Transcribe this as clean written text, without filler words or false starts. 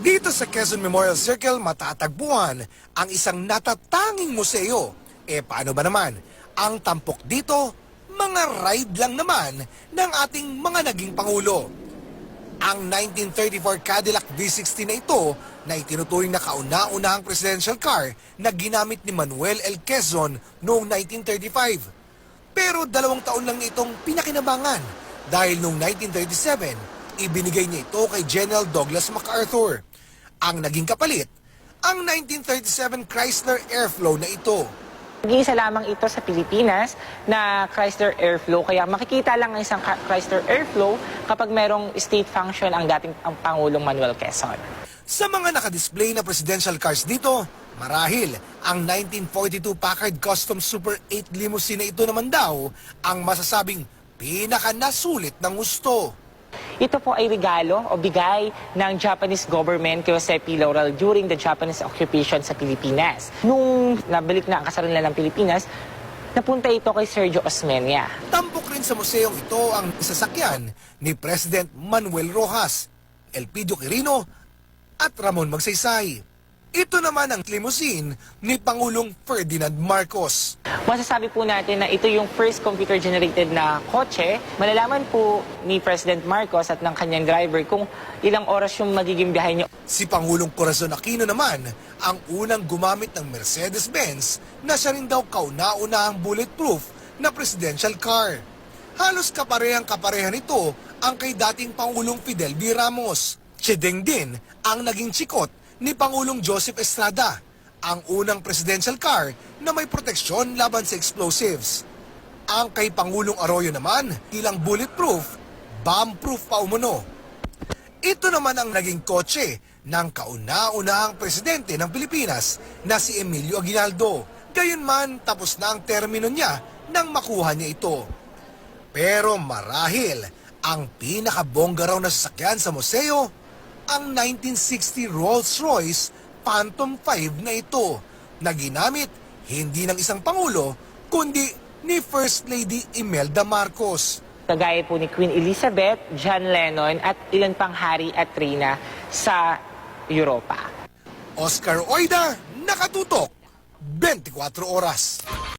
Dito sa Quezon Memorial Circle matatagpuan ang isang natatanging museo. Paano ba naman? Ang tampok dito, mga ride lang naman ng ating mga naging pangulo. Ang 1934 Cadillac V60 na ito na itinuturing na kauna-unahang presidential car na ginamit ni Manuel L. Quezon noong 1935. Pero 2 taon lang itong pinakinabangan dahil noong 1937, ibinigay niya ito kay General Douglas MacArthur. Ang naging kapalit, ang 1937 Chrysler Airflow na ito. Nag-iisa lamang ito sa Pilipinas na Chrysler Airflow. Kaya makikita lang ang isang Chrysler Airflow kapag merong state function ang dating Pangulong Manuel Quezon. Sa mga nakadisplay na presidential cars dito, marahil ang 1942 Packard Custom Super 8 limousine na ito naman daw ang masasabing pinaka-nasulit ng gusto. Ito po ay regalo o bigay ng Japanese government kay Jose P. Laurel during the Japanese occupation sa Pilipinas. Nung nabalik na ang kasarinlan ng Pilipinas, napunta ito kay Sergio Osmeña. Tampok rin sa museong ito ang sasakyan ni President Manuel Rojas, Elpidio Quirino at Ramon Magsaysay. Ito naman ang limousine ni Pangulong Ferdinand Marcos. Masasabi po natin na ito yung first computer-generated na kotse. Malalaman po ni President Marcos at ng kanyang driver kung ilang oras yung magiging biyahe niyo. Si Pangulong Corazon Aquino naman ang unang gumamit ng Mercedes-Benz na siya rin daw kauna-unahang bulletproof na presidential car. Halos kaparehang-kapareha nito ang kay dating Pangulong Fidel V. Ramos. Chideng din ang naging chikot ni Pangulong Joseph Estrada, ang unang presidential car na may proteksyon laban sa explosives. Ang kay Pangulong Arroyo naman, ilang bulletproof, bomb-proof pa umuno. Ito naman ang naging kotse ng kauna-unahang presidente ng Pilipinas na si Emilio Aguinaldo. Gayunman, tapos na ang termino niya nang makuha niya ito. Pero marahil, ang pinakabongga raw na sasakyan sa museo, ang 1960 Rolls-Royce Phantom 5 na ito na ginamit hindi ng isang pangulo kundi ni First Lady Imelda Marcos. Kagaya po ni Queen Elizabeth, John Lennon at ilan pang hari at reyna sa Europa. Oscar Oida, nakatutok, 24 oras.